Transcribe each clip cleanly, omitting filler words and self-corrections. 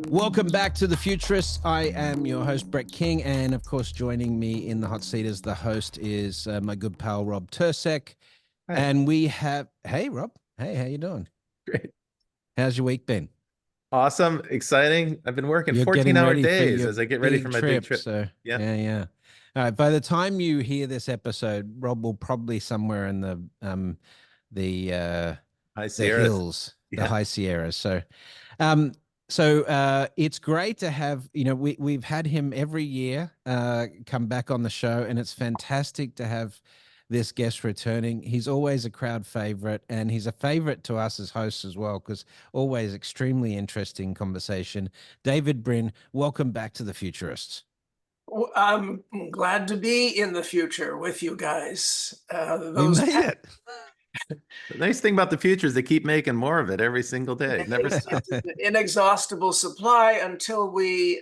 Welcome back to the Futurists. I am your host, Brett King, and of course, joining me in the hot seat as the host is my good pal Rob Tercek. Hi. And we have, hey Rob, hey, how you doing? Great. How's your week been? Awesome. Exciting. I've been working You're getting 14-hour ready for days your as I get ready for big my big trip, trip. so Yeah. yeah. All right. By the time you hear this episode, Rob will probably somewhere in the Hi, the Sierra. hills, the Yeah. high Sierras. Um, so it's great to have, we've had him every year come back on the show, and it's fantastic to have this guest returning. He's always a crowd favorite, and he's a favorite to us as hosts as well, because always extremely interesting conversation. David Brin, welcome back to the Futurists. I'm glad to be in the future with you guys. We made it. The nice thing about the future is they keep making more of it every single day. It never stops. It's an inexhaustible supply until we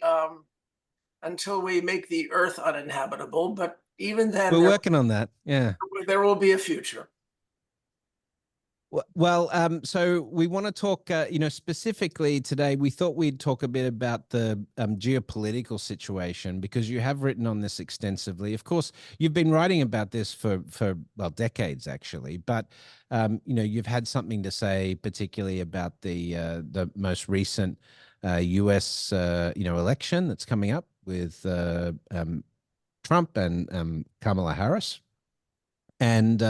make the Earth uninhabitable. But even then, We're working on that. Yeah. there will be a future. Well, so we want to talk, specifically today, we thought we'd talk a bit about the geopolitical situation, because you have written on this extensively. Of course, you've been writing about this for well, decades, actually, but, you've had something to say, particularly about the most recent US, election that's coming up with Trump and Kamala Harris. And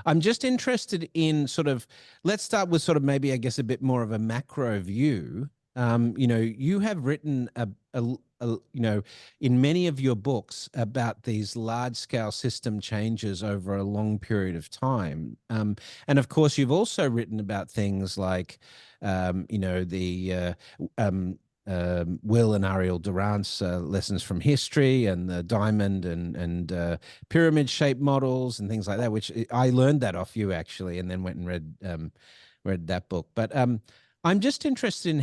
I'm just interested in let's start with maybe, I guess, a bit more of a macro view. You have written in many of your books about these large scale system changes over a long period of time. And of course, you've also written about things like, the Will and Ariel Durant's lessons from history, and the diamond and pyramid shaped models and things like that, which I learned that off you actually, and then went and read that book. But I'm just interested in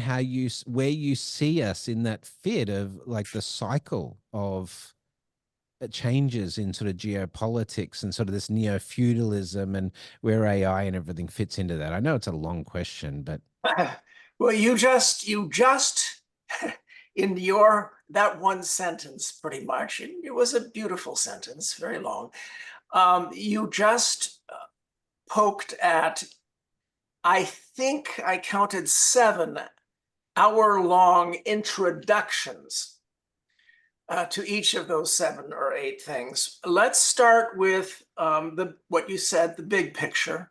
where you see us in that fit of like the cycle of changes in sort of geopolitics and sort of this neo-feudalism, and where AI and everything fits into that. I know it's a long question, but Well, you just in that one sentence, pretty much. It was a beautiful sentence, very long. You just poked at, I think I counted 7 hour-long introductions to each of those 7 or 8 things. Let's start with what you said, the big picture.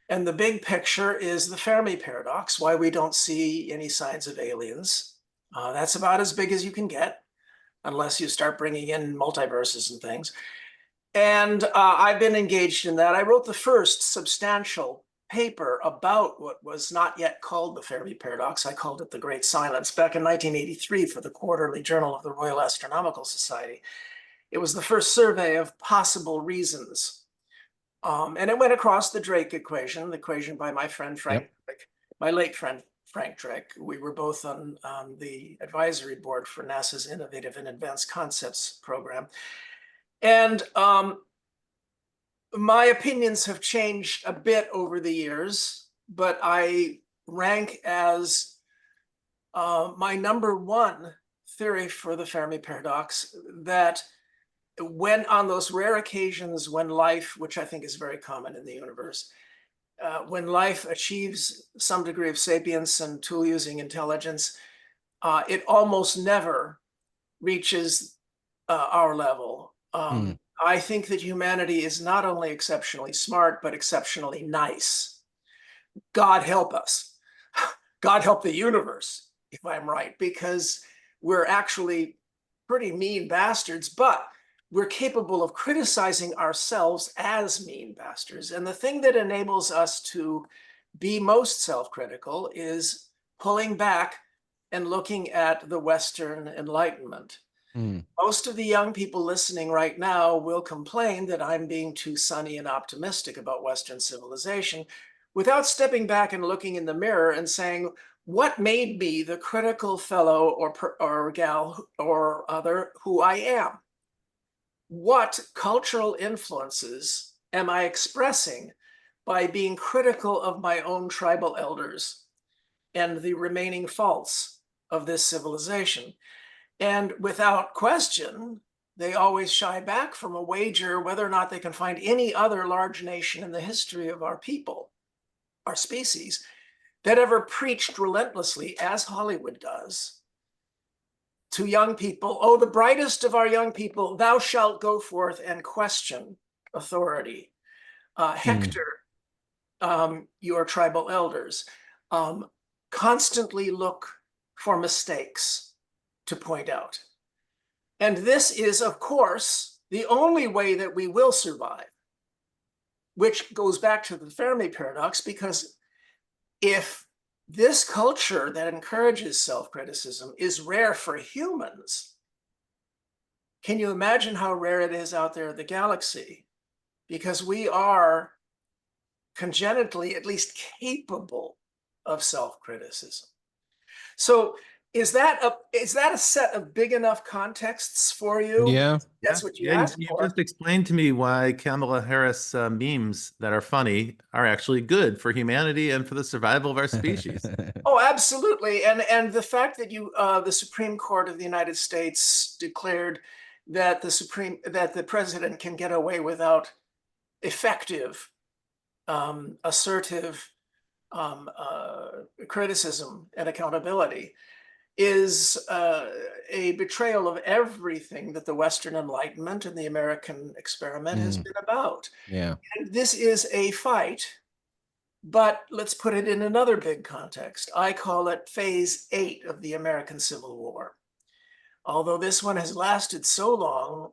And the big picture is the Fermi paradox, why we don't see any signs of aliens. That's about as big as you can get, unless you start bringing in multiverses and things. And I've been engaged in that. I wrote the first substantial paper about what was not yet called the Fermi paradox. I called it the Great Silence back in 1983 for the Quarterly Journal of the Royal Astronomical Society. It was the first survey of possible reasons. And it went across the Drake equation, the equation by my friend Frank, my late friend Frank Drake. We were both on the advisory board for NASA's Innovative and Advanced Concepts program. And my opinions have changed a bit over the years, but I rank as my #1 theory for the Fermi paradox that when on those rare occasions when life, which I think is very common in the universe, when life achieves some degree of sapience and tool-using intelligence, it almost never reaches our level. I think that humanity is not only exceptionally smart, but exceptionally nice. God help us. God help the universe, if I'm right, because we're actually pretty mean bastards, but we're capable of criticizing ourselves as mean bastards. And the thing that enables us to be most self-critical is pulling back and looking at the Western Enlightenment. Most of the young people listening right now will complain that I'm being too sunny and optimistic about Western civilization, without stepping back and looking in the mirror and saying, what made me the critical fellow or gal or other who I am? What cultural influences am I expressing by being critical of my own tribal elders and the remaining faults of this civilization. And without question, they always shy back from a wager whether or not they can find any other large nation in the history of our people, our species, that ever preached relentlessly, as Hollywood does, to young people, oh, the brightest of our young people, thou shalt go forth and question authority. Hector, your tribal elders, constantly look for mistakes to point out. And this is, of course, the only way that we will survive, which goes back to the Fermi paradox, because if this culture that encourages self-criticism is rare for humans, can you imagine how rare it is out there in the galaxy? Because we are congenitally at least capable of self-criticism. So is that a set of big enough contexts for you? Yeah. That's what you asked you for. just explained to me why Kamala Harris memes that are funny are actually good for humanity and for the survival of our species. Oh, absolutely. And the fact that the Supreme Court of the United States declared that the president can get away without effective, assertive criticism and accountability is a betrayal of everything that the Western Enlightenment and the American experiment has been about. Yeah. And this is a fight, but let's put it in another big context. I call it phase 8 of the American Civil War. Although this one has lasted so long,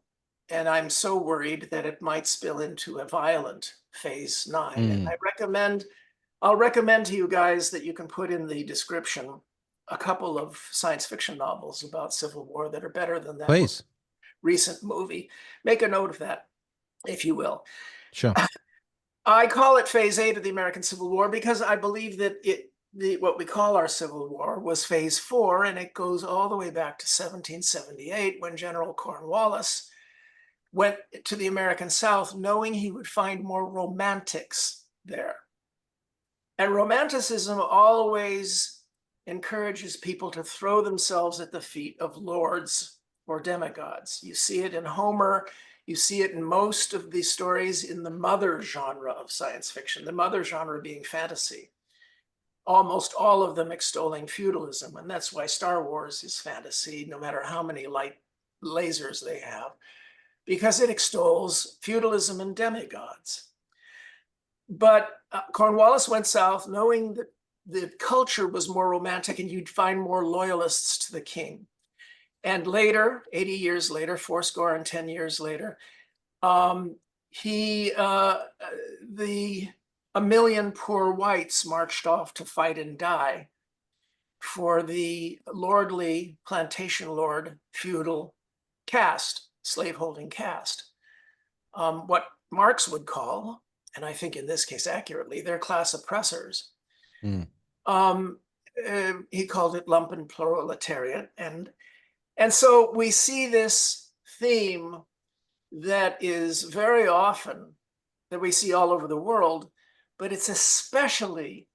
and I'm so worried that it might spill into a violent phase 9. And I'll recommend to you guys that you can put in the description a couple of science fiction novels about Civil War that are better than that Please. recent movie. Make a note of that, if you will. Sure. I call it phase 8 of the American Civil War because I believe that what we call our Civil War was phase 4, and it goes all the way back to 1778 when General Cornwallis went to the American South knowing he would find more romantics there. And romanticism always encourages people to throw themselves at the feet of lords or demigods. You see it in Homer. You see it in most of the stories in the mother genre of science fiction, the mother genre being fantasy. Almost all of them extolling feudalism. And that's why Star Wars is fantasy, no matter how many light lasers they have, because it extols feudalism and demigods. But Cornwallis went south knowing that the culture was more romantic and you'd find more loyalists to the king. And later, 80 years later, 10 years later, a million poor whites marched off to fight and die for the lordly plantation lord feudal caste, slaveholding caste. What Marx would call, and I think in this case accurately, they're class oppressors. He called it lumpen proletariat. And so we see this theme that is very often that we see all over the world, but it's especially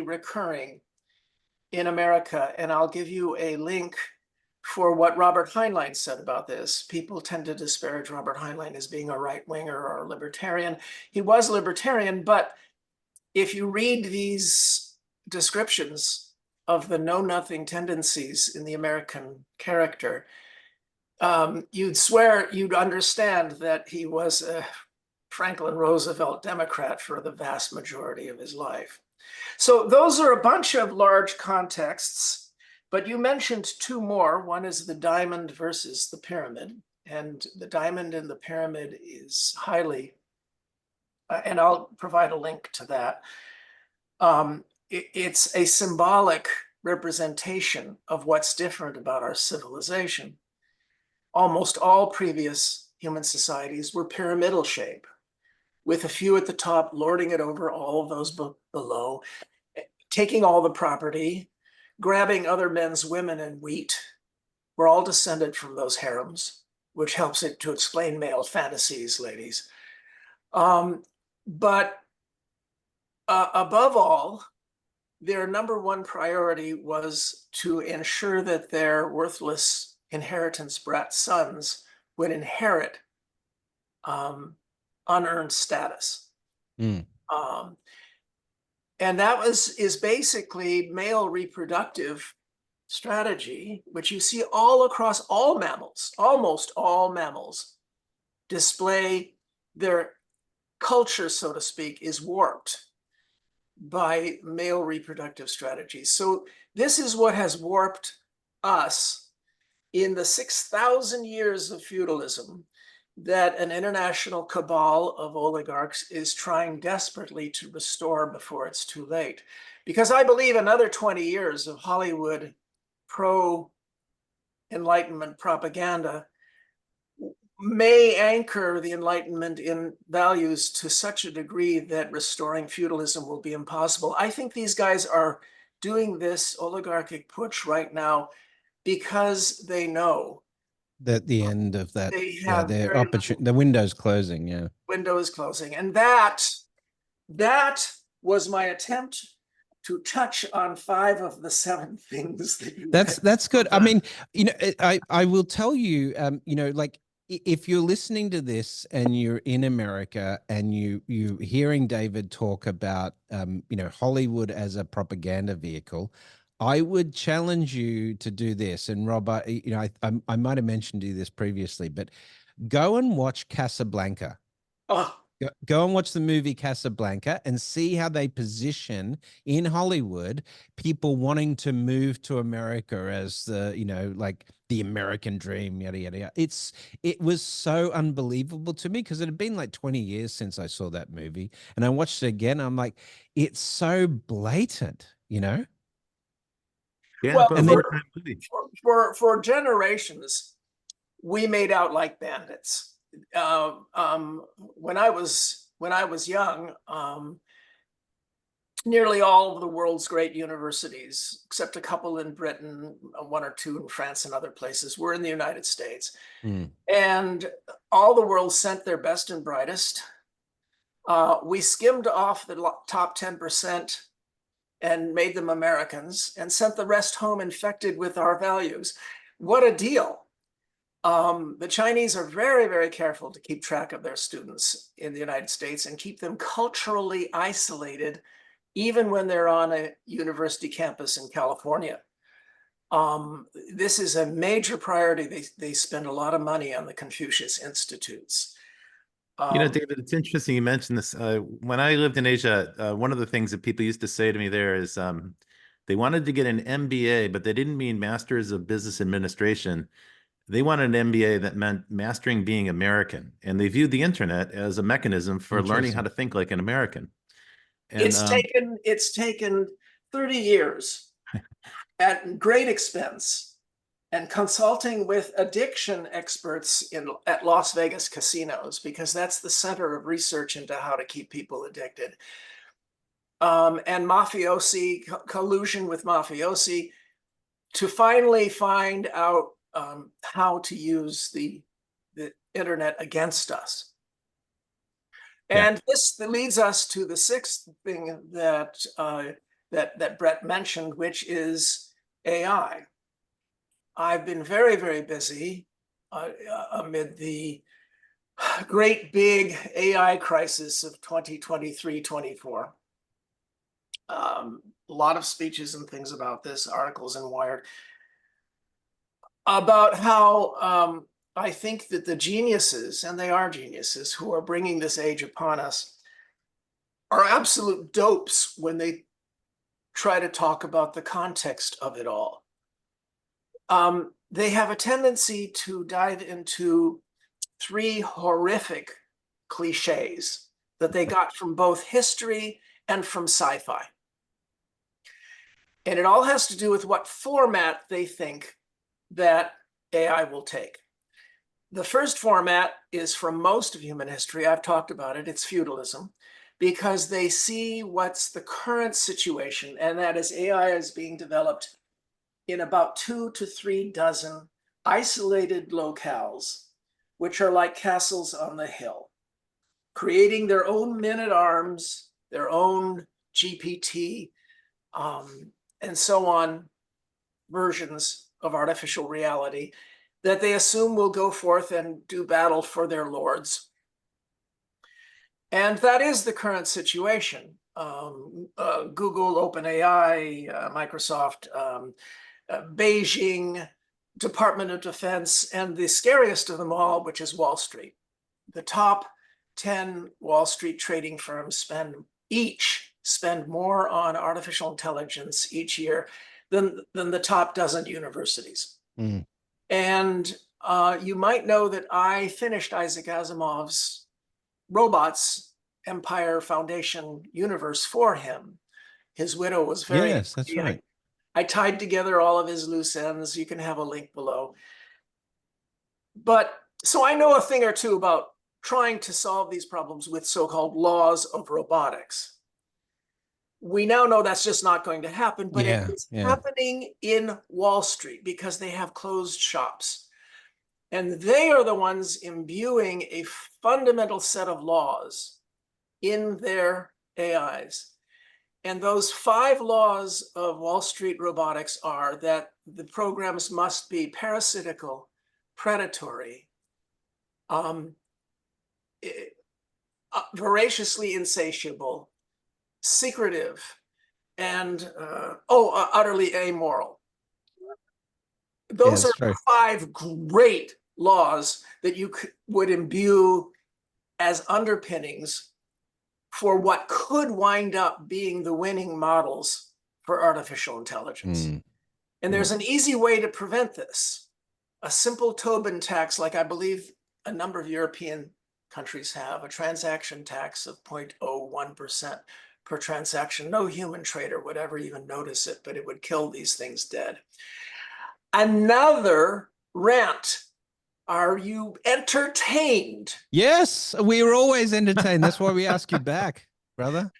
recurring in America. And I'll give you a link for what Robert Heinlein said about this. People tend to disparage Robert Heinlein as being a right-winger or a libertarian. He was libertarian, but if you read these descriptions of the know-nothing tendencies in the American character, you'd understand that he was a Franklin Roosevelt Democrat for the vast majority of his life. So those are a bunch of large contexts, but you mentioned two more. One is the diamond versus the pyramid, and the diamond in the pyramid is highly, and I'll provide a link to that. It's a symbolic representation of what's different about our civilization. Almost all previous human societies were pyramidal shape, with a few at the top lording it over all of those below, taking all the property, grabbing other men's women and wheat. We're all descended from those harems, which helps it to explain male fantasies, ladies. But above all, their number one priority was to ensure that their worthless inheritance brat sons would inherit unearned status. Mm. And that is basically male reproductive strategy, which you see all across all mammals. Almost all mammals display their culture, so to speak, is warped by male reproductive strategies. So this is what has warped us in the 6,000 years of feudalism that an international cabal of oligarchs is trying desperately to restore before it's too late. Because I believe another 20 years of Hollywood pro-Enlightenment propaganda may anchor the Enlightenment in values to such a degree that restoring feudalism will be impossible. I think these guys are doing this oligarchic putsch right now because they know That the end of that, they yeah, have their very opportunity, little the window's closing. Yeah. window is closing. And that was my attempt to touch on 5 of the 7 things that you had. That's good. I mean, I will tell you, like if you're listening to this and you're in America and you hearing David talk about Hollywood as a propaganda vehicle, I would challenge you to do this. And Rob, I might have mentioned to you this previously, but go and watch Casablanca. Oh, Go and watch the movie Casablanca and see how they position in Hollywood people wanting to move to America as like the American dream, yada, yada, yada. It was so unbelievable to me because it had been like 20 years since I saw that movie. And I watched it again. I'm like, it's so blatant, Yeah, well, but And then for generations, we made out like bandits. When I was young, nearly all of the world's great universities, except a couple in Britain, 1 or 2 in France and other places, were in the United States. Mm. And all the world sent their best and brightest. We skimmed off the top 10% and made them Americans and sent the rest home infected with our values. What a deal. The Chinese are very, very careful to keep track of their students in the United States and keep them culturally isolated, even when they're on a university campus in California. This is a major priority. They spend a lot of money on the Confucius Institutes. David, it's interesting you mentioned this. When I lived in Asia, one of the things that people used to say to me there is they wanted to get an MBA, but they didn't mean Masters of Business Administration. They wanted an MBA that meant mastering being American, and they viewed the internet as a mechanism for learning how to think like an American. And it's taken 30 years at great expense and consulting with addiction experts at Las Vegas casinos, because that's the center of research into how to keep people addicted. And mafiosi, collusion with mafiosi, to finally find out how to use the internet against us. And this leads us to the 6th thing that Brett mentioned, which is AI. I've been very, very busy amid the great big AI crisis of 2023-24. A lot of speeches and things about this, articles in Wired, about how I think that the geniuses, and they are geniuses, who are bringing this age upon us, are absolute dopes when they try to talk about the context of it all. They have a tendency to dive into 3 horrific cliches that they got from both history and from sci-fi. And it all has to do with what format they think that AI will take. The first format is from most of human history. I've talked about it. It's feudalism, because they see what's the current situation, and that is AI is being developed in about 2 to 3 dozen isolated locales, which are like castles on the hill, creating their own men-at-arms, their own GPT, and so on versions of artificial reality that they assume will go forth and do battle for their lords. And that is the current situation. Google, OpenAI, Microsoft, Beijing, Department of Defense, and the scariest of them all, which is Wall Street. The top 10 Wall Street trading firms spend more on artificial intelligence each year than the top dozen universities. Mm. And you might know that I finished Isaac Asimov's Robots Empire Foundation universe for him. His widow was very Yes, that's right. I tied together all of his loose ends. You can have a link below. But so I know a thing or two about trying to solve these problems with so-called laws of robotics. We now know that's just not going to happen, but it is happening in Wall Street because they have closed shops. And they are the ones imbuing a fundamental set of laws in their AIs. And those 5 laws of Wall Street robotics are that the programs must be parasitical, predatory, voraciously insatiable, secretive, and utterly amoral. Those are 5 great laws that you would imbue as underpinnings for what could wind up being the winning models for artificial intelligence. And there's an easy way to prevent this. A simple Tobin tax, like I believe a number of European countries have, a transaction tax of 0.01% per transaction. No human trader would ever even notice it, but it would kill these things dead. Another rant. Are you entertained? Yes, we are always entertained. That's why we ask you back, brother.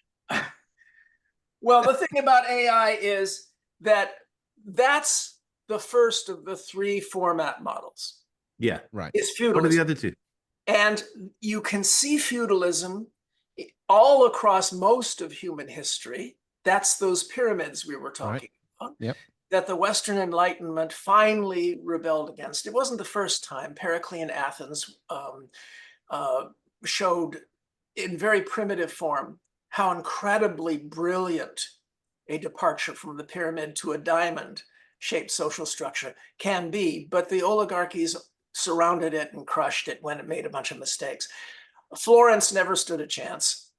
Well, the thing about AI is that that's the first of the 3 format models. Yeah, right. It's feudalism. What are the other 2? And you can see feudalism all across most of human history. That's those pyramids we were talking about. Yep. That the Western Enlightenment finally rebelled against. It wasn't the first time. Periclean Athens showed in very primitive form how incredibly brilliant a departure from the pyramid to a diamond-shaped social structure can be, but the oligarchies surrounded it and crushed it when it made a bunch of mistakes. Florence never stood a chance.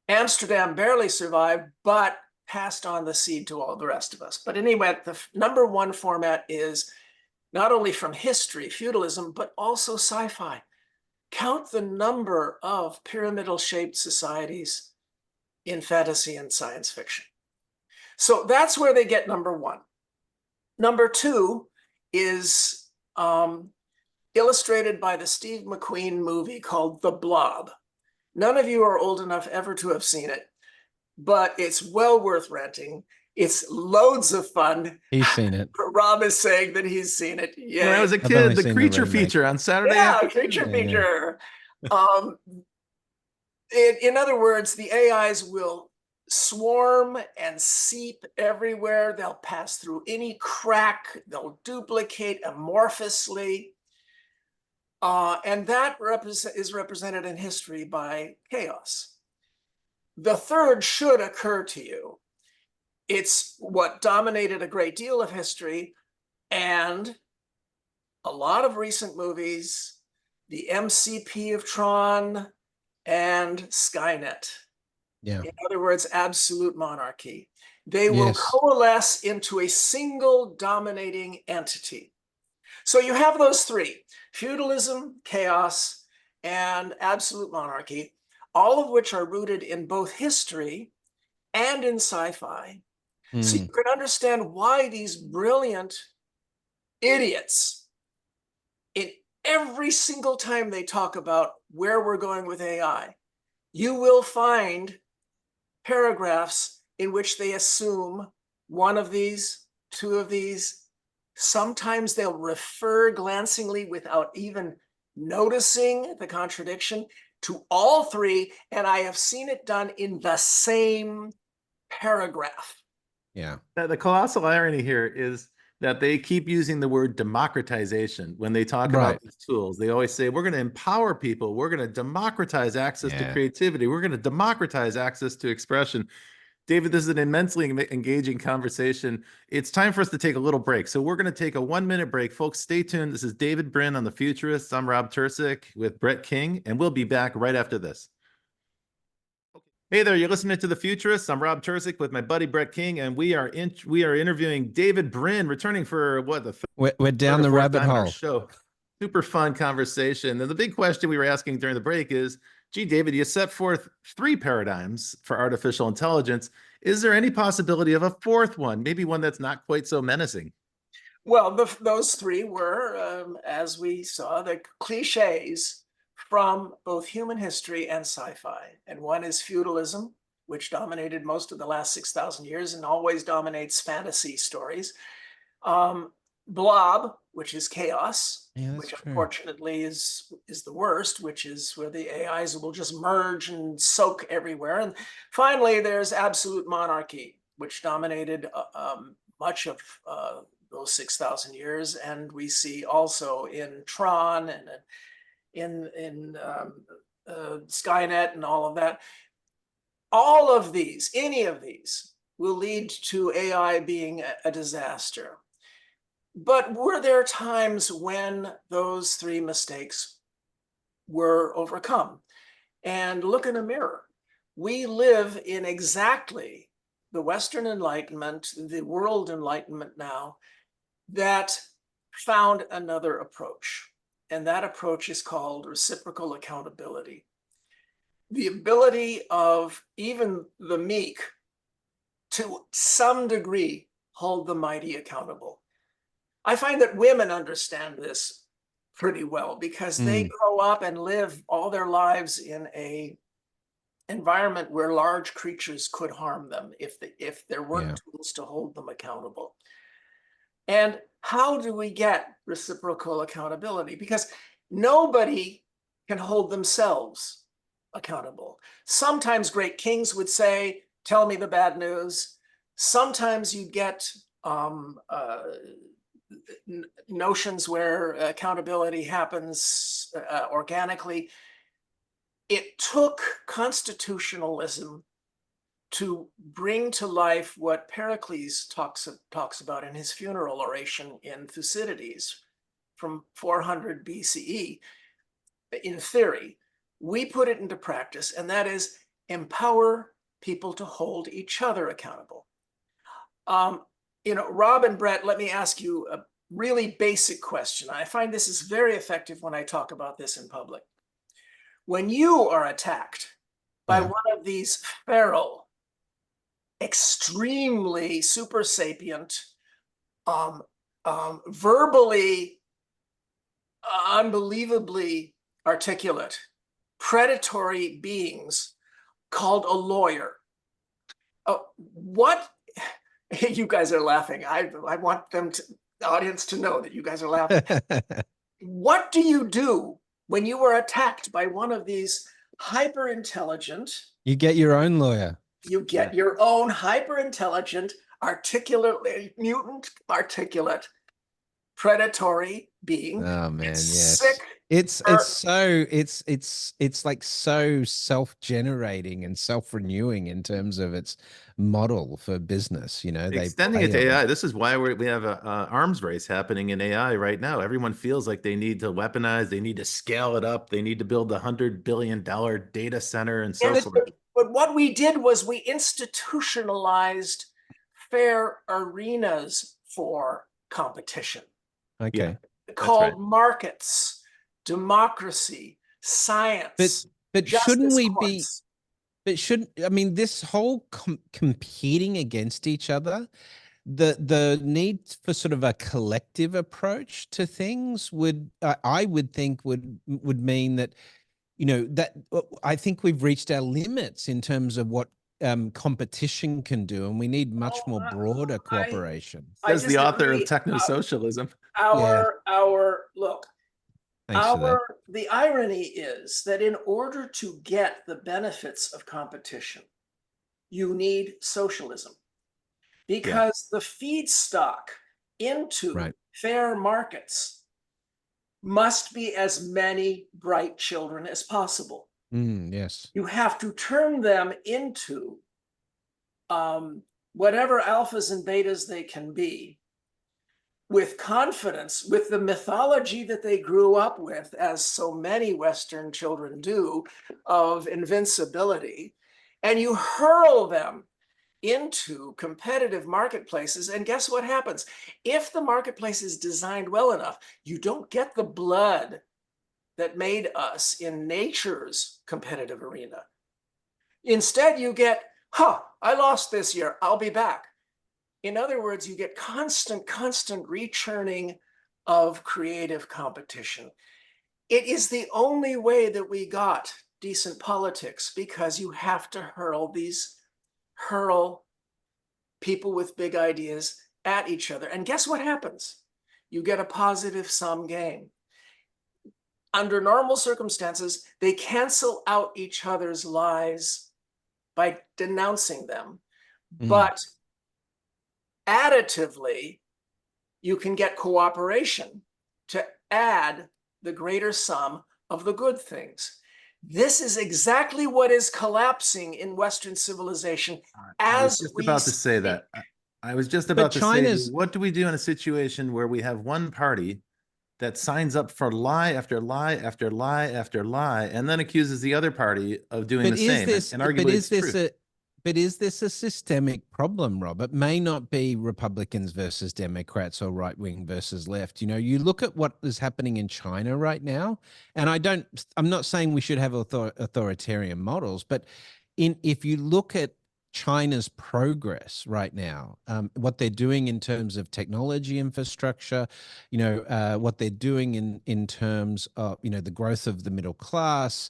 Amsterdam barely survived, but passed on the seed to all the rest of us. But anyway, the number 1 format is not only from history, feudalism, but also sci-fi. Count the number of pyramidal-shaped societies in fantasy and science fiction. So that's where they get number 1. Number 2 is illustrated by the Steve McQueen movie called The Blob. None of you are old enough ever to have seen it, but it's well worth renting. It's loads of fun. He's seen it. Rob is saying that he's seen it. Yeah. When I was a kid, the creature feature on Saturday. Yeah, creature feature. In other words, the AIs will swarm and seep everywhere. They'll pass through any crack. They'll duplicate amorphously. And that is represented in history by chaos. The third should occur to you. It's what dominated a great deal of history and a lot of recent movies, the MCP of Tron and Skynet. Yeah. In other words, absolute monarchy. They will coalesce into a single dominating entity. So you have those 3, feudalism, chaos, and absolute monarchy, all of which are rooted in both history and in sci-fi. So you can understand why these brilliant idiots, in every single time they talk about where we're going with AI, you will find paragraphs in which they assume one of these, 2 of these. Sometimes they'll refer glancingly without even noticing the contradiction to all 3, and I have seen it done in the same paragraph. Yeah. The colossal irony here is that they keep using the word democratization when they talk Right. about these tools. They always say, we're going to empower people. We're going to democratize access to Yeah. creativity. We're going to democratize access to expression. David, this is an immensely engaging conversation. It's time for us to take a little break. So we're going to take a 1-minute break. Folks, stay tuned. This is David Brin on the Futurists. I'm Rob Tercek with Brett King, and we'll be back right after this. Hey there, you're listening to The Futurists. I'm Rob Tercek with my buddy Brett King, and we are interviewing David Brin, returning for what, the We're third down or the fourth rabbit time on our hole. show. Super fun conversation. And the big question we were asking during the break is, gee, David, you set forth 3 paradigms for artificial intelligence. Is there any possibility of a 4th one, maybe one that's not quite so menacing? Well, those 3 were, as we saw, the cliches from both human history and sci-fi. And one is feudalism, which dominated most of the last 6,000 years and always dominates fantasy stories. Blob, which is chaos, Yeah, that's which true. unfortunately is the worst, which is where the AIs will just merge and soak everywhere. And finally, there's absolute monarchy, which dominated much of those 6,000 years. And we see also in Tron and in Skynet and all of that. All of these, any of these, will lead to AI being a disaster. But were there times when those 3 mistakes were overcome? And look in a mirror. We live in exactly the Western Enlightenment, the world Enlightenment now, that found another approach. And that approach is called reciprocal accountability. The ability of even the meek to some degree hold the mighty accountable. I find that women understand this pretty well because they grow up and live all their lives in a environment where large creatures could harm them if there weren't tools to hold them accountable. And how do we get reciprocal accountability? Because nobody can hold themselves accountable. Sometimes great kings would say, tell me the bad news. Sometimes you get notions where accountability happens organically. It took constitutionalism to bring to life what Pericles talks about in his funeral oration in Thucydides from 400 BCE. In theory, we put it into practice, and that is empower people to hold each other accountable. Rob and Brett, let me ask you a really basic question. I find this is very effective when I talk about this in public. When you are attacked by one of these feral, extremely super sapient, verbally unbelievably articulate, predatory beings called a lawyer, what? You guys are laughing. I want the audience to know that you guys are laughing. What do you do when you are attacked by one of these hyper intelligent? You get your own lawyer. You get your own hyper intelligent, articulate, mutant, articulate, predatory being. Oh man, it's yes. sick. It's like so self-generating and self-renewing in terms of its model for business. They Extending it to play on AI. This is why we have a arms race happening in AI right now. Everyone feels like they need to weaponize, they need to scale it up, they need to build a $100 billion data center and so forth. But what we did was we institutionalized fair arenas for competition. Okay. Called markets, democracy, science. But shouldn't we be? Courts. But shouldn't, I mean, this whole competing against each other, the need for sort of a collective approach to things would, I would think would mean that, that I think we've reached our limits in terms of what competition can do, and we need much more broader cooperation. Says the author of Technosocialism. The irony is that in order to get the benefits of competition, you need socialism. because the feedstock into Right. fair markets must be as many bright children as possible. Yes. You have to turn them into whatever alphas and betas they can be, with confidence, with the mythology that they grew up with, as so many Western children do, of invincibility, and you hurl them into competitive marketplaces. And guess what happens? If the marketplace is designed well enough, you don't get the blood that made us in nature's competitive arena. Instead, you get, I lost this year, I'll be back. In other words, you get constant rechurning of creative competition. It is the only way that we got decent politics, because you have to hurl people with big ideas at each other. And guess what happens? You get a positive sum game. Under normal circumstances, they cancel out each other's lies by denouncing them. But additively, you can get cooperation to add the greater sum of the good things. This is exactly what is collapsing in Western civilization. I was just about to say that. I was just about to say, what do we do in a situation where we have one party that signs up for lie after lie after lie after lie, and then accuses the other party of doing the same, and arguably it's true? But is this a systemic problem, Rob? It may not be Republicans versus Democrats or right wing versus left. You know, you look at what is happening in China right now, and I'm not saying we should have authoritarian models, but if you look at China's progress right now, what they're doing in terms of technology infrastructure, what they're doing in terms of, the growth of the middle class,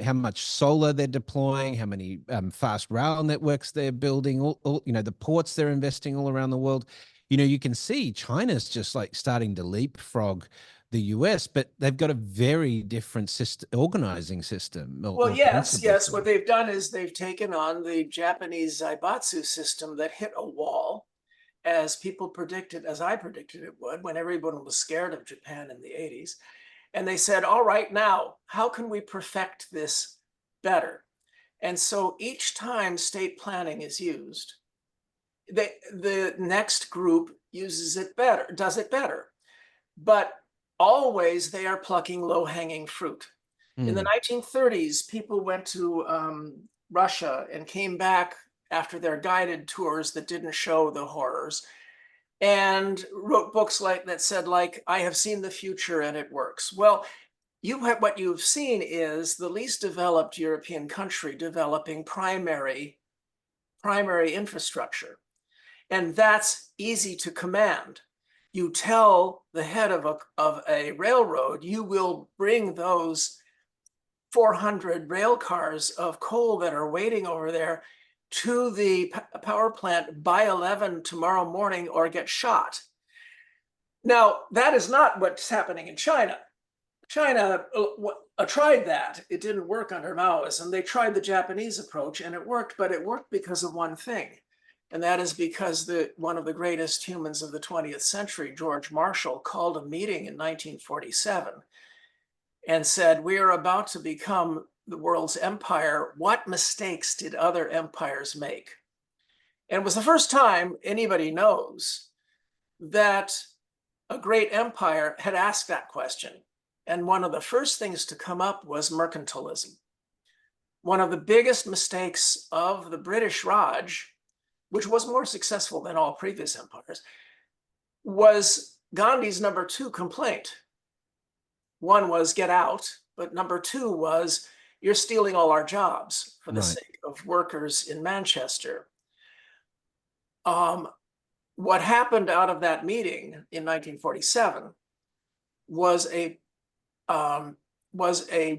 how much solar they're deploying, how many fast rail networks they're building, all the ports they're investing all around the world. You can see China's just like starting to leapfrog the US, but they've got a very different organizing system. Well, yes. What they've done is they've taken on the Japanese Zaibatsu system that hit a wall, as people predicted, as I predicted it would, when everyone was scared of Japan in the 80s. And they said, all right, now, how can we perfect this better? And so each time state planning is used, the next group uses it better, does it better. But always they are plucking low-hanging fruit. In the 1930s, people went to Russia and came back after their guided tours that didn't show the horrors, and wrote books that said, I have seen the future and it works. Well, what you've seen is the least developed European country developing primary infrastructure. And that's easy to command. You tell the head of a railroad, you will bring those 400 rail cars of coal that are waiting over there to the power plant by 11 tomorrow morning, or get shot. Now, that is not what's happening in China. China tried that. It didn't work under Maoism. They tried the Japanese approach and it worked, but it worked because of one thing. And that is because one of the greatest humans of the 20th century, George Marshall, called a meeting in 1947 and said, we are about to become the world's empire. What mistakes did other empires make? And it was the first time anybody knows that a great empire had asked that question. And one of the first things to come up was mercantilism. One of the biggest mistakes of the British Raj, which was more successful than all previous empires, was Gandhi's number 2 complaint. One was get out, but number 2 was you're stealing all our jobs for the sake of workers in Manchester. What happened out of that meeting in 1947 was a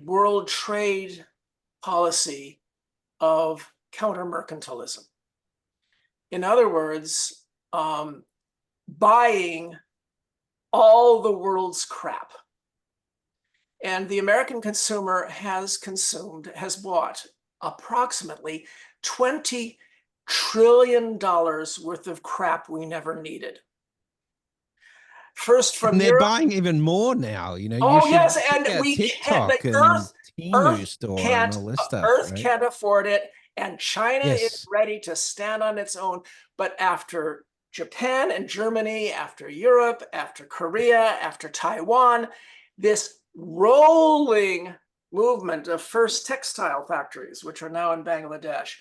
world trade policy of counter-mercantilism. In other words, buying all the world's crap. And the American consumer has bought approximately 20 trillion worth of crap we never needed. First from And they're Europe. buying even more now. You know, you Oh should yes, check and out we can't. The TikTok and Temu Earth store and can't. all this stuff, Earth right? can't afford it, and China is Yes. ready to stand on its own. But after Japan and Germany, after Europe, after Korea, after Taiwan, this rolling movement of first textile factories, which are now in Bangladesh,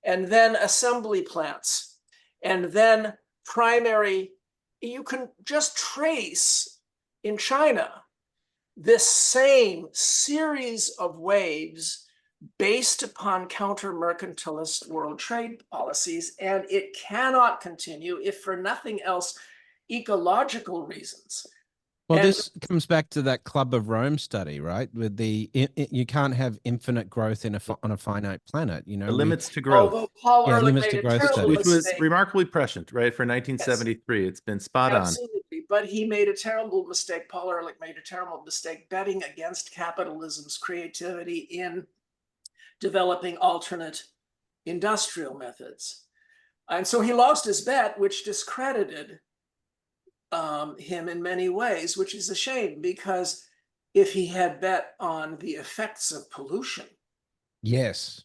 and then assembly plants, and then primary, you can just trace in China this same series of waves based upon counter-mercantilist world trade policies, and it cannot continue if for nothing else, ecological reasons. Well, And this comes back to that Club of Rome study, right? With you can't have infinite growth on a finite planet. You The know, limits to although growth, Paul Yeah, Ehrlich limits made to a growth terrible study. which was mistake. remarkably prescient, right? For 1973, it's been spot on. Absolutely, but he made a terrible mistake. Paul Ehrlich made a terrible mistake betting against capitalism's creativity in developing alternate industrial methods. And so he lost his bet, which discredited him in many ways, which is a shame, because if he had bet on the effects of pollution, Yes.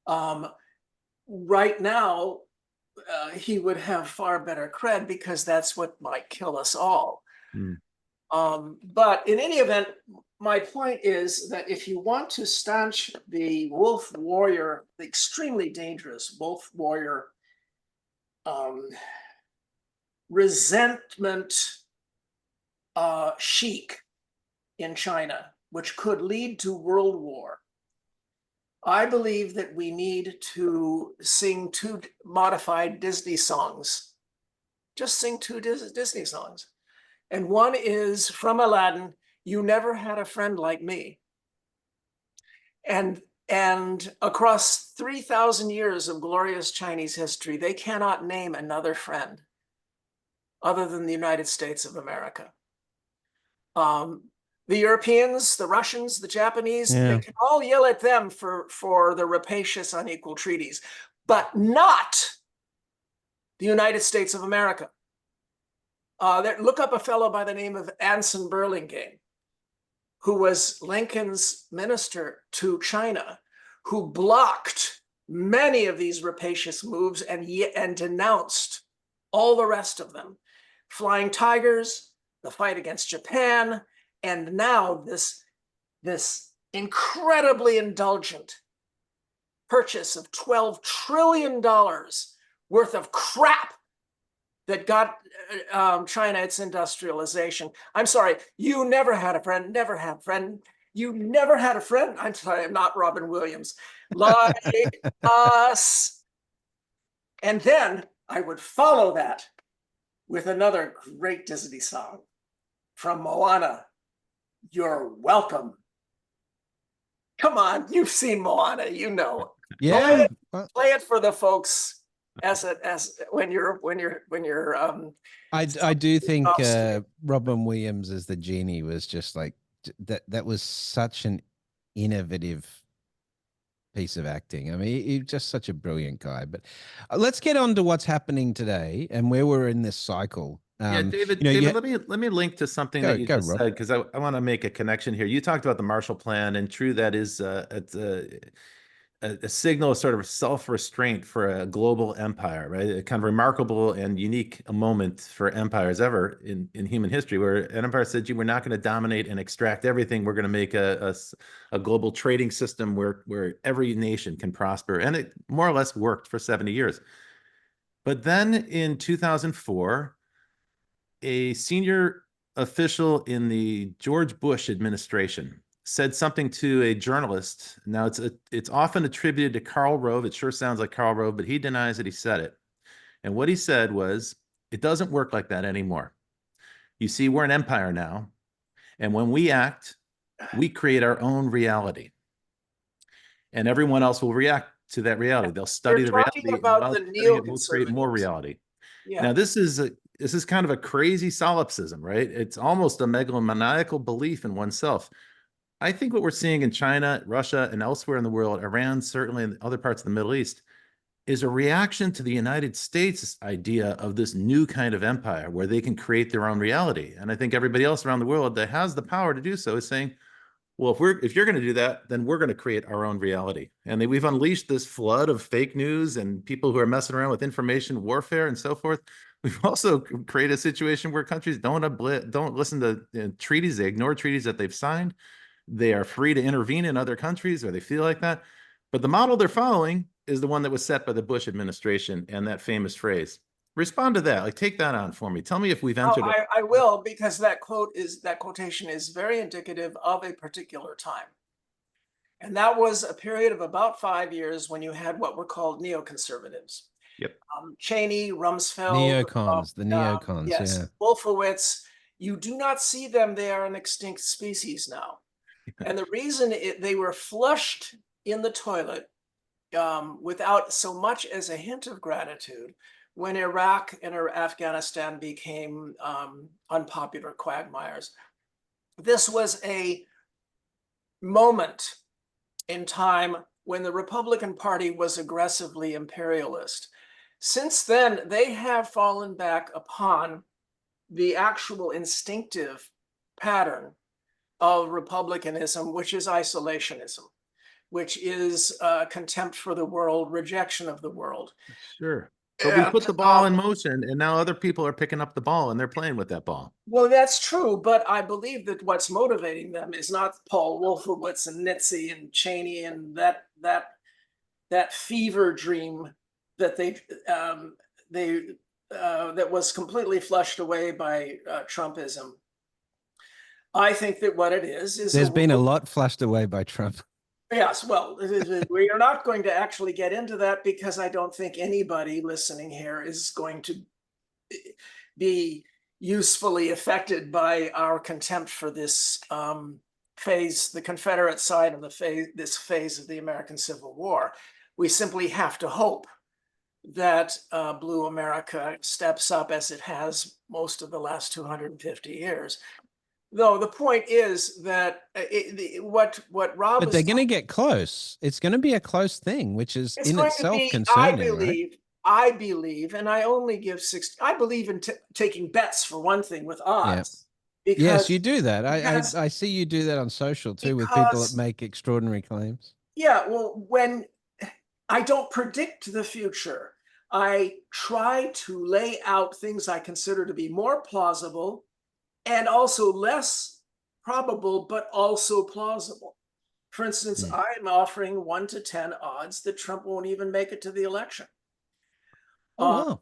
right now, he would have far better cred, because that's what might kill us all. Mm. But in any event, my point is that if you want to stanch the wolf warrior, the extremely dangerous wolf warrior resentment chic in China, which could lead to world war, I believe that we need to sing 2 modified Disney songs. Just sing 2 Disney songs. And one is from Aladdin, "You Never Had a Friend Like Me." And across 3,000 years of glorious Chinese history, they cannot name another friend other than the United States of America. The Europeans, the Russians, the Japanese, they can all yell at them for the rapacious, unequal treaties, but not the United States of America. Look up a fellow by the name of Anson Burlingame, who was Lincoln's minister to China, who blocked many of these rapacious moves and denounced all the rest of them. Flying Tigers, the fight against Japan, and now this incredibly indulgent purchase of $12 trillion worth of crap that got China its industrialization. I'm sorry, you never had a friend, never had a friend. You never had a friend. I'm sorry, I'm not Robin Williams. Like us. And then I would follow that with another great Disney song from Moana, "You're Welcome." Come on, you've seen Moana, you know. Yeah. Play it for the folks as when you're I do think Robin Williams as the genie was just like that was such an innovative piece of acting. I mean, he's just such a brilliant guy. But let's get on to what's happening today and where we're in this cycle. Yeah, David, let me link to something that you just said, because I want to make a connection here. You talked about the Marshall Plan, and true, that is a signal of sort of self-restraint for a global empire, right? A kind of remarkable and unique moment for empires ever in human history, where an empire said, gee, we're not going to dominate and extract everything. We're going to make a global trading system where every nation can prosper. And it more or less worked for 70 years. But then in 2004, a senior official in the George Bush administration said something to a journalist. Now, it's often attributed to Karl Rove. It sure sounds like Karl Rove, but he denies that he said it. And what he said was, it doesn't work like that anymore. You see, we're an empire now. And when we act, we create our own reality. And everyone else will react to that reality. They'll study the reality. About the we'll create more reality. Yeah. Now, this is kind of a crazy solipsism, right? It's almost a megalomaniacal belief in oneself. I think what we're seeing in China, Russia, and elsewhere in the world, Iran, certainly in other parts of the Middle East, is a reaction to the United States idea of this new kind of empire where they can create their own reality. And I think everybody else around the world that has the power to do so is saying, well, if you're going to do that, then we're going to create our own reality. And we've unleashed this flood of fake news and people who are messing around with information warfare and so forth. We've also created a situation where countries don't listen to treaties. They ignore treaties that they've signed. They are free to intervene in other countries or they feel like that. But the model they're following is the one that was set by the Bush administration and that famous phrase. Respond to that. Like, take that on for me. Tell me if we've entered. I will, because that quotation is very indicative of a particular time. And that was a period of about 5 years when you had what were called neoconservatives. Yep. Cheney, Rumsfeld, Neocons, the neocons, yes, yeah. Wolfowitz. You do not see them. They are an extinct species now. And the reason they were flushed in the toilet without so much as a hint of gratitude when Iraq and Afghanistan became unpopular quagmires. This was a moment in time when the Republican Party was aggressively imperialist. Since then, they have fallen back upon the actual instinctive pattern of republicanism, which is isolationism, which is contempt for the world, rejection of the world. Sure. But we put the ball in motion and now other people are picking up the ball and they're playing with that ball. Well, that's true, but I believe that what's motivating them is not Paul Wolfowitz and Nitze and Cheney and that fever dream that that was completely flushed away by Trumpism. I think that what it is there's been a lot flushed away by Trump. Yes, well, we are not going to actually get into that because I don't think anybody listening here is going to be usefully affected by our contempt for this phase, the Confederate side of this phase of the American Civil War. We simply have to hope that Blue America steps up as it has most of the last 250 years. Though the point is that what Rob, but they're going to get close. It's going to be a close thing, which is in itself concerning. I believe, and I only give 60. I believe in taking bets for one thing with odds. Yeah. Yes, you do that. I see you do that on social too with people that make extraordinary claims. Yeah, well, when I don't predict the future, I try to lay out things I consider to be more plausible and also less probable, but also plausible. For instance, I'm offering 1 to 10 odds that Trump won't even make it to the election. Oh, wow.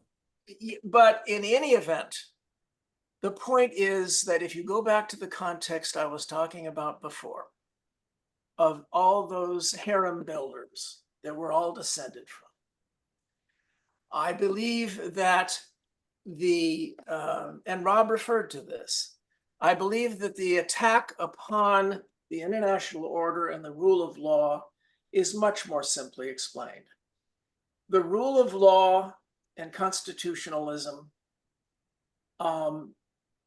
But in any event, the point is that if you go back to the context I was talking about before, of all those harem builders that we're all descended from, I believe that and Rob referred to this, I believe that the attack upon the international order and the rule of law is much more simply explained. The rule of law and constitutionalism,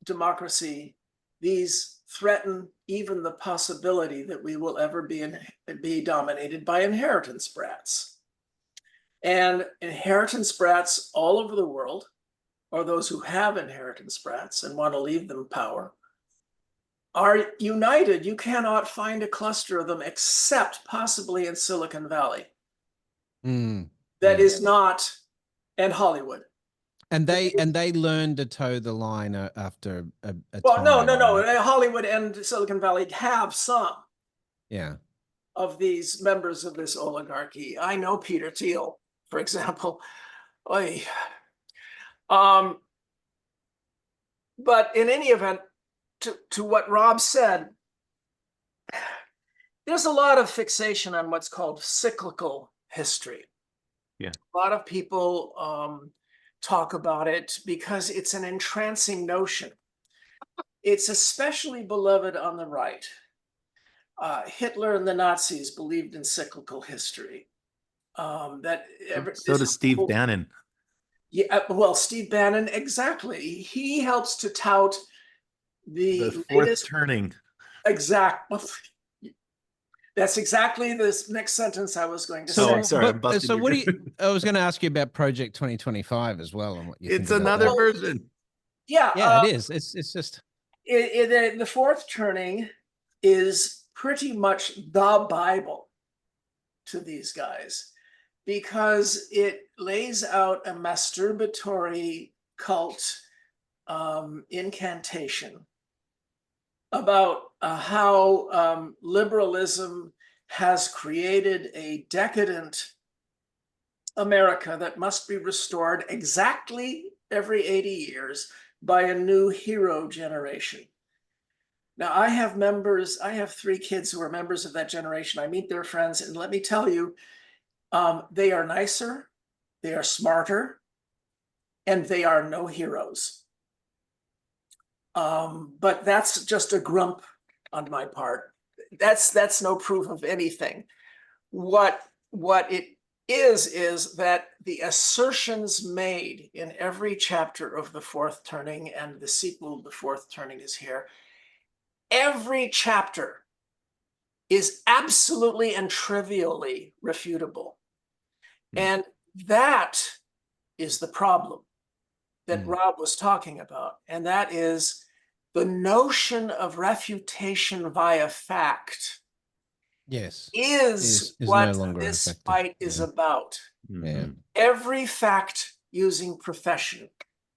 democracy, these threaten even the possibility that we will ever be dominated by inheritance brats. And inheritance brats all over the world, or those who have inheritance brats and want to leave them power, are united. You cannot find a cluster of them except possibly in Silicon Valley. That is not, and Hollywood. And they learned to toe the line after a well, time. No. Hollywood and Silicon Valley have some. Yeah. Of these members of this oligarchy. I know Peter Thiel, for example. But in any event, to what Rob said, there's a lot of fixation on what's called cyclical history. Yeah. A lot of people talk about it because it's an entrancing notion. It's especially beloved on the right. Hitler and the Nazis believed in cyclical history. So does Steve Bannon. Yeah, well, Steve Bannon, exactly. He helps to tout the fourth turning. Exactly. That's exactly this next sentence I was going to So, say. I'm sorry, I'm but busting so your what do you? I was going to ask you about Project 2025 as well, and what you think It's about another that. version. Yeah, Yeah, it is. It's just the fourth turning is pretty much the Bible to these guys because it lays out a masturbatory cult incantation about how liberalism has created a decadent America that must be restored exactly every 80 years by a new hero generation. Now, I have 3 kids who are members of that generation. I meet their friends, and let me tell you, they are nicer, they are smarter, and they are no heroes. But that's just a grump on my part. That's no proof of anything. What it is that the assertions made in every chapter of the fourth turning, and the sequel, the fourth turning, is here. Every chapter is absolutely and trivially refutable. And that is the problem that Rob was talking about. And that is the notion of refutation via fact yes, is is no what longer this effective. fight is about. Yeah. Every fact using profession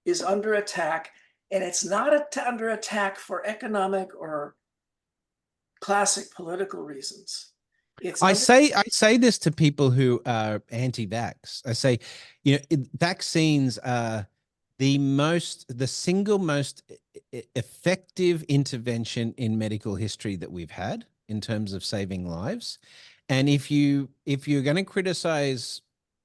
is under attack, and it's not under attack for economic or classic political reasons. I say this to people who are anti-vax. I say, vaccines are the single most effective intervention in medical history that we've had in terms of saving lives. And if you're going to criticize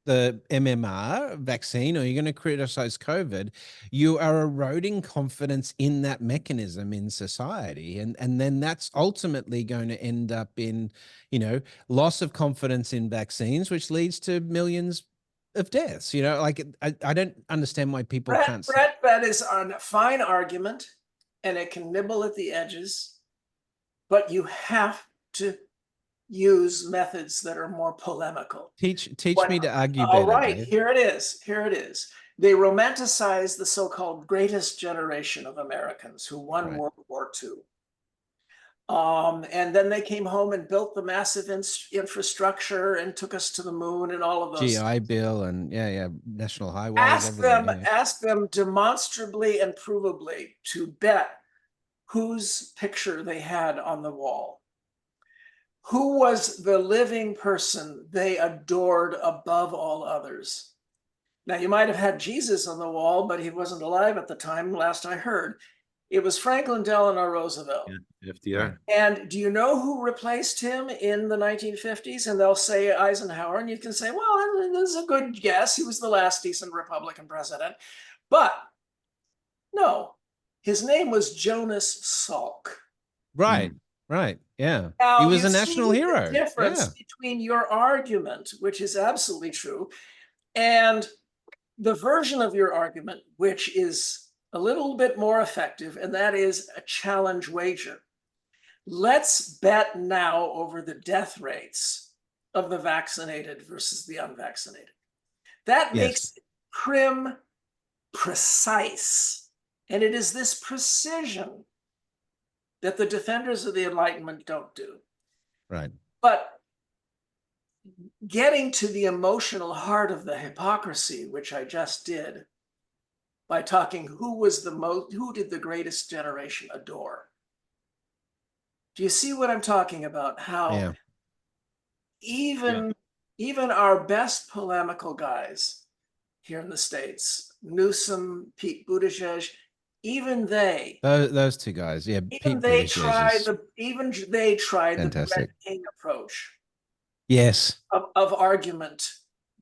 the MMR vaccine, or you're going to criticize COVID, you are eroding confidence in that mechanism in society. And then that's ultimately going to end up in, loss of confidence in vaccines, which leads to millions of deaths. Like I don't understand why people can't see. Brett, that is a fine argument, and it can nibble at the edges, but you have to use methods that are more polemical. Teach me to argue All better, right, Dave. here it is. They romanticize the so-called greatest generation of Americans who won World War II. And then they came home and built the massive infrastructure and took us to the moon and all of those. GI Bill and national highways, everything. Ask them demonstrably and provably to bet whose picture they had on the wall. Who was the living person they adored above all others? Now, you might have had Jesus on the wall, but he wasn't alive at the time, last I heard. It was Franklin Delano Roosevelt. Yeah, FDR. And do you know who replaced him in the 1950s? And they'll say Eisenhower, and you can say, well, this is a good guess. He was the last decent Republican president. But no, his name was Jonas Salk. Right. Yeah. Now, he was a national hero. The difference between your argument, which is absolutely true, and the version of your argument, which is a little bit more effective, and that is a challenge wager. Let's bet now over the death rates of the vaccinated versus the unvaccinated. That makes it precise. And it is this precision that the defenders of the Enlightenment don't do. Right. But getting to the emotional heart of the hypocrisy, which I just did, by talking who did the greatest generation adore? Do you see what I'm talking about? How even our best polemical guys here in the States, Newsom, Pete Buttigieg, even those two guys, they tried the Brett King approach. Yes. Of argument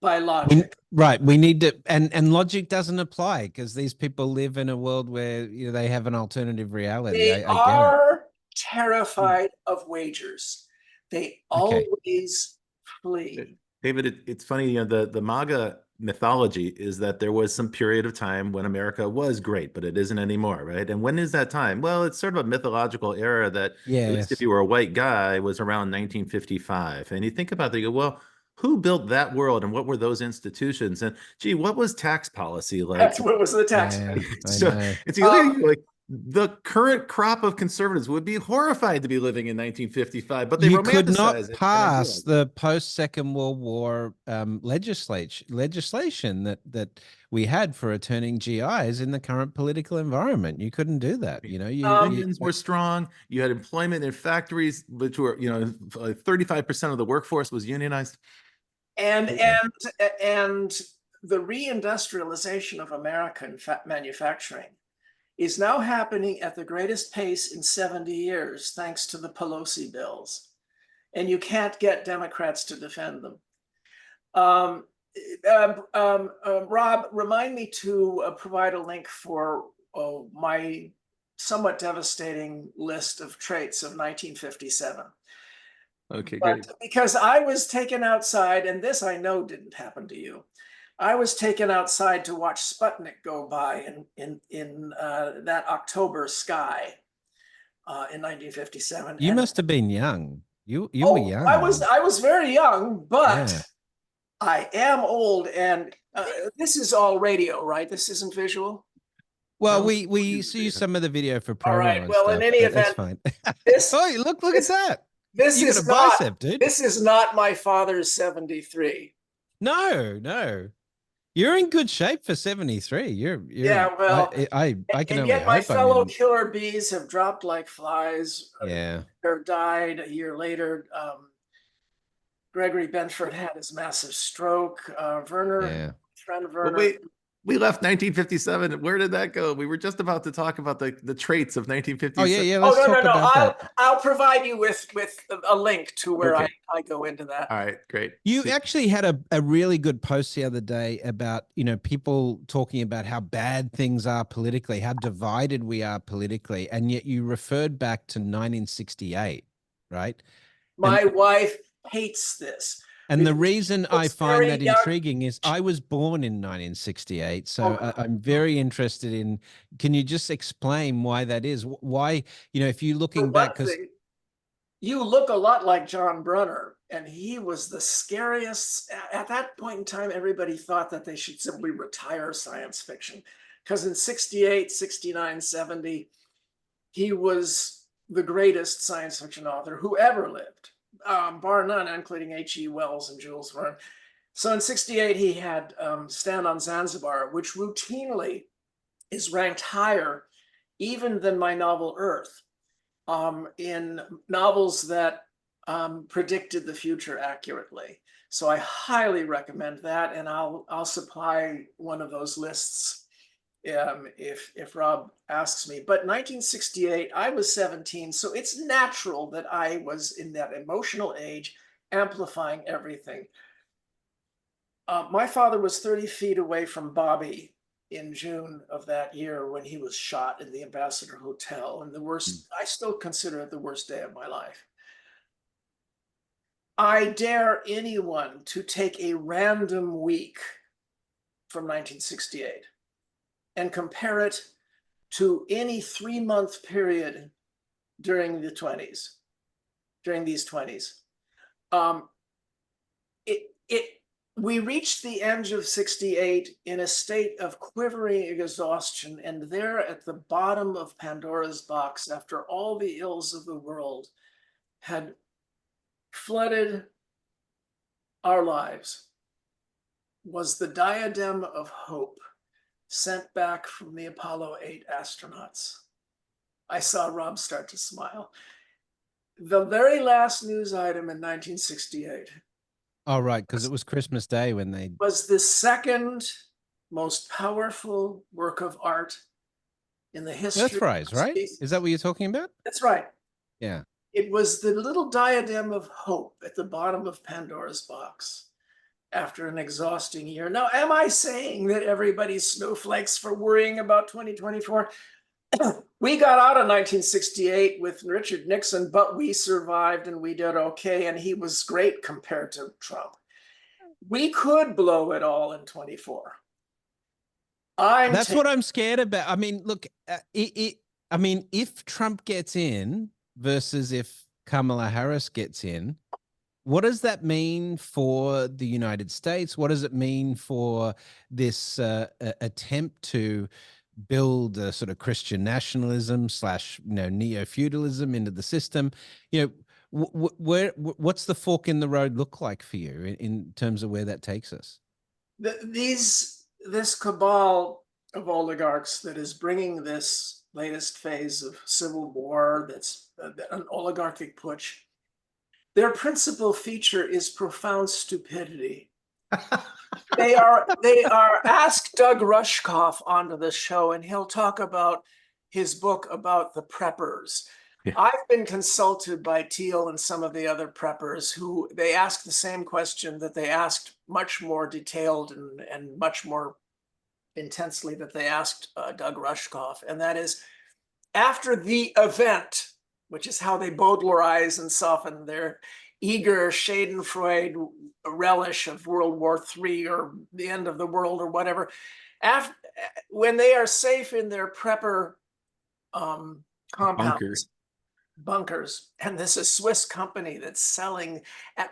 by logic. We need to, and logic doesn't apply because these people live in a world where they have an alternative reality. They are terrified of wagers. They always flee. David, it's funny, the MAGA mythology is that there was some period of time when America was great, but it isn't anymore, right? And when is that time? Well, it's sort of a mythological era that, at least if Yes. you were a white guy, was around 1955. And you think about that, you go, well, who built that world and what were those institutions? And gee, what was tax policy like? That's what was the tax Yeah, code. I So know. it's Um, like the current crop of conservatives would be horrified to be living in 1955, but they You could romanticize not it, and I do pass like it. the post Second World War legislation that we had for returning GIs in the current political environment. You couldn't do that. You know, you Unions were strong. You had employment in factories, which were, 35% of the workforce was unionized. and Yeah. and the reindustrialization of American manufacturing is now happening at the greatest pace in 70 years, thanks to the Pelosi bills. And you can't get Democrats to defend them. Rob, remind me to provide a link for my somewhat devastating list of traits of 1957. Okay, But great. because I was taken outside, and this I know didn't happen to you, I was taken outside to watch Sputnik go by in that October sky in 1957. you And must have been young. You were oh, young then. I was very young, but Yeah. I am old, and this is all radio, right? This isn't visual. Well, No, we see some of the video for All right. promo and Well, in stuff, any but that's event, fine. this Oh, look at this that. this You got a is not bicep, dude. this is not my father's 73. No, no. You're in good shape for 73. You're Yeah, well, I can and only yet my hope I'm fellow in. killer bees have dropped like flies Yeah, or died a year later. Gregory Benford had his massive stroke. Werner, yeah. friend but Werner. wait, we left 1957. Where did that go? We were just about to talk about the traits of Oh yeah, 1957. yeah, Oh let's no, no, talk no. about that. I'll provide you with a link to where Okay. I go into that. All right, great. You actually had a really good post the other day about, people talking about how bad things are politically, how divided we are politically, and yet you referred back to 1968, right? And My wife hates this And the because reason she I looks find very that young. intriguing is I was born in 1968. So Oh, I'm very interested in, can you just explain why that is? Why, if you're for looking back, one because, thing, you look a lot like John Brunner, and he was the scariest. At that point in time, everybody thought that they should simply retire science fiction. Because in 68, 69, 70, he was the greatest science fiction author who ever lived, bar none, including H.G. Wells and Jules Verne. So in 68, he had Stand on Zanzibar, which routinely is ranked higher even than my novel Earth in novels that predicted the future accurately. So I highly recommend that, and I'll supply one of those lists if Rob asks me. But 1968, I was 17, so it's natural that I was in that emotional age, amplifying everything. My father was 30 feet away from Bobby in June of that year when he was shot in the Ambassador Hotel, and I still consider it the worst day of my life. I dare anyone to take a random week from 1968 and compare it to any 3-month period during the 20s, during these 20s. We reached the end of 68 in a state of quivering exhaustion, and there at the bottom of Pandora's box, after all the ills of the world had flooded our lives, was the diadem of hope sent back from the Apollo 8 astronauts. I saw Rob start to smile. The very last news item in 1968 oh, right, because it was Christmas Day when they, was the second most powerful work of art in the history Earthrise, of right? space. Is that what you're talking about? That's right. Yeah. It was the little diadem of hope at the bottom of Pandora's box after an exhausting year. Now, am I saying that everybody's snowflakes for worrying about 2024? We got out of 1968 with Richard Nixon, but we survived and we did okay, and he was great compared to Trump. We could blow it all in 24. That's what I'm scared about. I mean, look, I mean, if Trump gets in versus if Kamala Harris gets in, what does that mean for the United States? What does it mean for this attempt to build a sort of Christian nationalism slash, neo-feudalism into the system? What's the fork in the road look like for you in terms of where that takes us? This cabal of oligarchs that is bringing this latest phase of civil war, that's an oligarchic putsch, their principal feature is profound stupidity. They are ask Doug Rushkoff onto the show, and he'll talk about his book about the preppers. Yeah. I've been consulted by Thiel and some of the other preppers who they ask the same question that they asked much more detailed and much more intensely that they asked Doug Rushkoff. And that is, after the event, which is how they Baudelarize and soften their eager Schadenfreude relish of World War III or the end of the world or whatever, when they are safe in their prepper compounds, bunkers, and this is a Swiss company that's selling,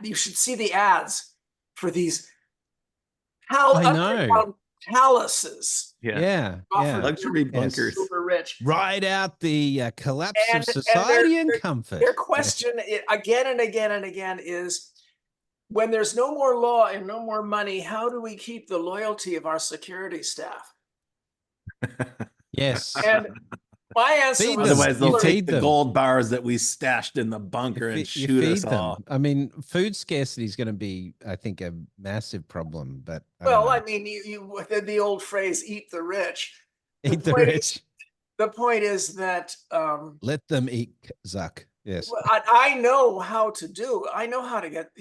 you should see the ads for these underground palaces. Yeah. Luxury bunkers. Super rich. Ride out the collapse of society and comfort. Their question again and again and again is, when there's no more law and no more money, how do we keep the loyalty of our security staff? Yes. And my answer was, otherwise they'll take the gold bars that we stashed in the bunker and shoot us all. I mean, food scarcity is going to be, I think, a massive problem. But I mean, the old phrase "eat the rich." Eat the rich. The point is that let them eat, Zuck. Yes, I know how to do. I know how to get.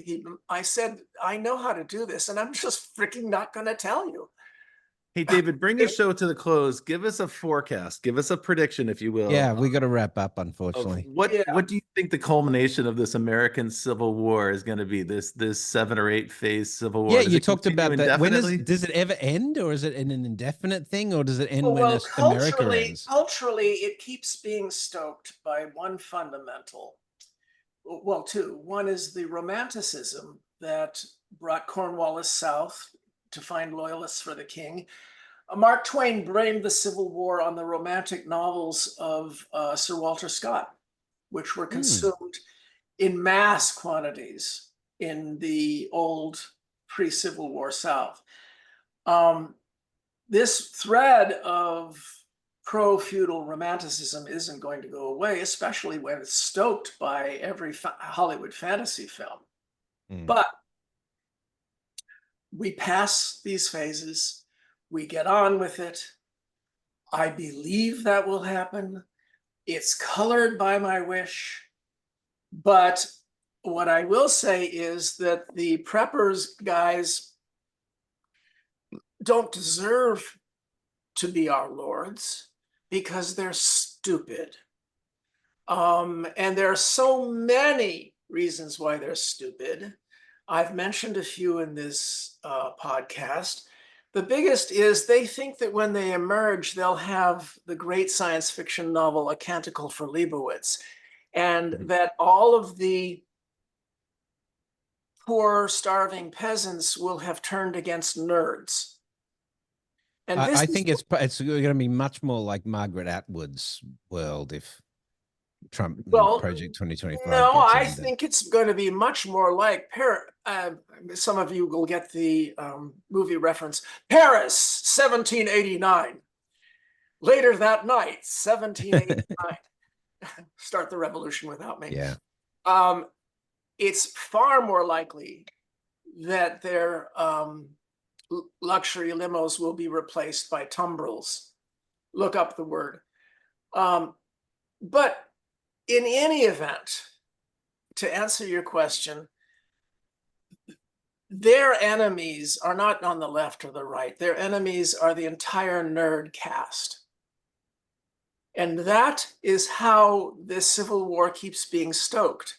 I said I know how to do this, and I'm just freaking not going to tell you. Hey, David, bring the show to the close. Give us a forecast. Give us a prediction, if you will. Yeah, we got to wrap up, unfortunately. What do you think the culmination of this American Civil War is going to be? This 7 or 8 phase Civil War. Yeah, you talked about that. Does it ever end, or is it an indefinite thing, or does it end when America ends? Culturally, it keeps being stoked by one fundamental. Well, two. One is the romanticism that brought Cornwallis south to find loyalists for the king. Mark Twain blamed the Civil War on the romantic novels of Sir Walter Scott, which were consumed in mass quantities in the old pre-Civil War South. This thread of pro-feudal romanticism isn't going to go away, especially when it's stoked by every Hollywood fantasy film. But we pass these phases, we get on with it. I believe that will happen. It's colored by my wish. But what I will say is that the preppers guys don't deserve to be our lords because they're stupid. And there are so many reasons why they're stupid. I've mentioned a few in this podcast. The biggest is they think that when they emerge, they'll have the great science fiction novel, A Canticle for Leibowitz, and that all of the poor, starving peasants will have turned against nerds. And I think it's going to be much more like Margaret Atwood's world if Trump Project 2025. No, I think it's going to be much more like some of you will get the movie reference. Paris, 1789. Later that night, 1789. Start the revolution without me. Yeah. It's far more likely that their luxury limos will be replaced by tumbrils. Look up the word. But in any event, to answer your question, their enemies are not on the left or the right. Their enemies are the entire nerd cast. And that is how this Civil War keeps being stoked.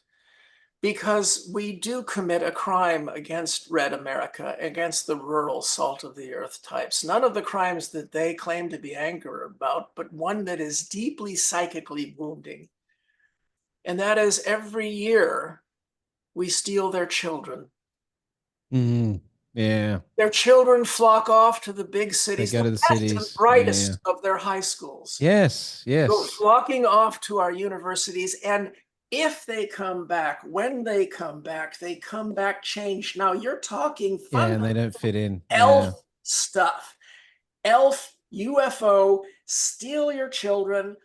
because we do commit a crime against red America, against the rural salt of the earth types. None of the crimes that they claim to be angry about, but one that is deeply psychically wounding. And that is every year we steal their children. Mm, yeah. Their children flock off to the big They cities, go the to the best and cities. Yeah. brightest of their high schools. Yes. Go Yes. flocking off to our universities. And if they come back, when they come back changed. Now you're talking Yeah, and they fundamental don't fit in. Yeah. elf stuff. Elf, UFO, steal your children,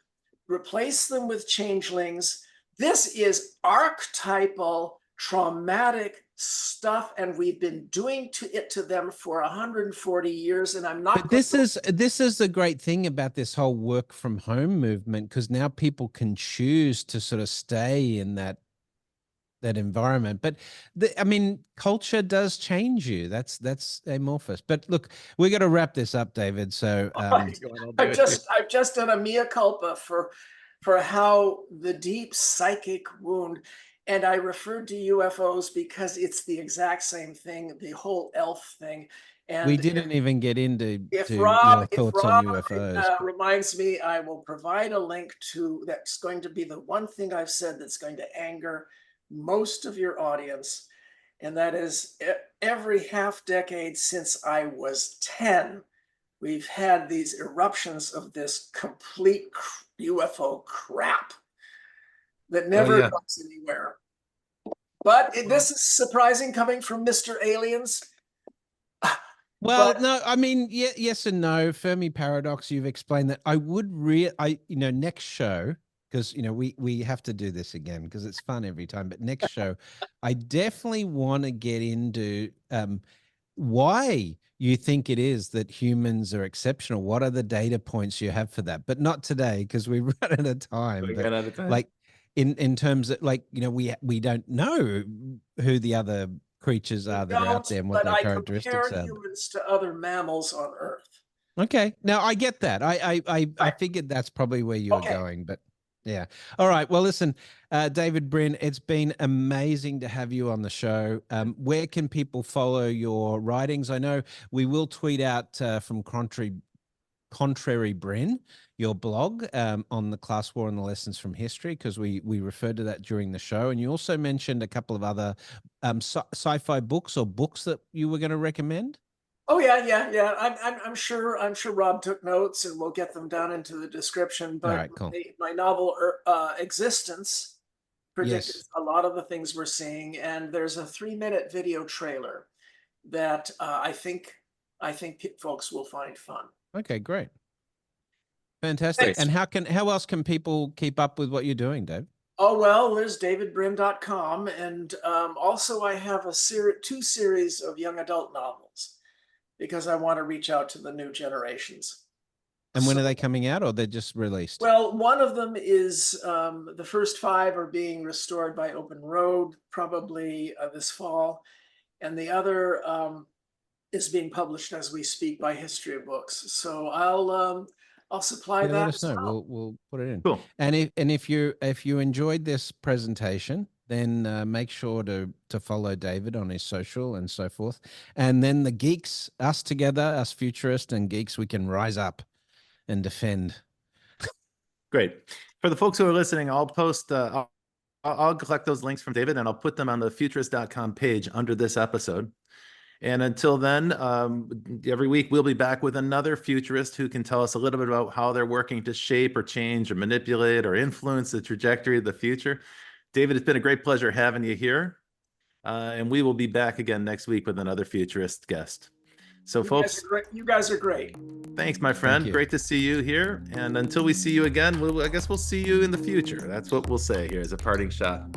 replace them with changelings. This is archetypal, traumatic stuff, and we've been doing it to them for 140 years. And I'm not. But this is the great thing about this whole work from home movement, because now people can choose to sort of stay in that environment. But I mean, culture does change you. That's amorphous. But look, we got to wrap this up, David. So I've just done a mea culpa for how the deep psychic wound, and I referred to UFOs because it's the exact same thing, the whole elf thing. And we didn't even get into if your Rob thoughts on UFOs. reminds me, I will provide a link to that's going to be the one thing I've said that's going to anger most of your audience, and that is every half decade since I was 10, we've had these eruptions of this complete UFO crap that never goes anywhere. But this is surprising coming from Mr. Aliens. Well, no, I mean, yes and no. Fermi paradox, you've explained that. I would next show, because we have to do this again because it's fun every time. But next show, I definitely want to get into why you think it is that humans are exceptional. What are the data points you have for that? But not today, because we run out of time. We run out of time. Like in terms of we don't know who the other creatures are that are out there and what their characteristics are. Humans to other mammals on Earth. Okay, now I get that. I figured that's probably where you were going, but yeah. All right. Well, listen, David Brin, it's been amazing to have you on the show. Where can people follow your writings? I know we will tweet out from Contrary Brin, your blog on the class war and the lessons from history, because we referred to that during the show. And you also mentioned a couple of other sci-fi books or books that you were going to recommend. Oh yeah. I'm sure Rob took notes, and we'll get them down into the description. But all right, cool. my novel Existence predicted a lot of the things we're seeing, and there's a 3-minute video trailer that I think folks will find fun. Okay, great. Fantastic. Thanks. And how else can people keep up with what you're doing, Dave? Oh, well, there's davidbrin.com, and also I have two series of young adult novels because I want to reach out to the new generations. And when are they coming out, or they're just released? Well, one of them is the first 5 are being restored by Open Road, probably this fall, and the other is being published as we speak by History of Books. So I'll supply that. Let us know. We'll put it in. Cool. And if you enjoyed this presentation, then make sure to follow David on his social and so forth. And then the geeks, us together, us futurists and geeks, we can rise up and defend. Great. For the folks who are listening, I'll post. I'll collect those links from David, and I'll put them on the futurist.com page under this episode. And until then, every week we'll be back with another futurist who can tell us a little bit about how they're working to shape or change or manipulate or influence the trajectory of the future. David, it's been a great pleasure having you here. And we will be back again next week with another futurist guest. So folks, you guys are great. Thanks, my friend. Great to see you here. And until we see you again, I guess we'll see you in the future. That's what we'll say here as a parting shot.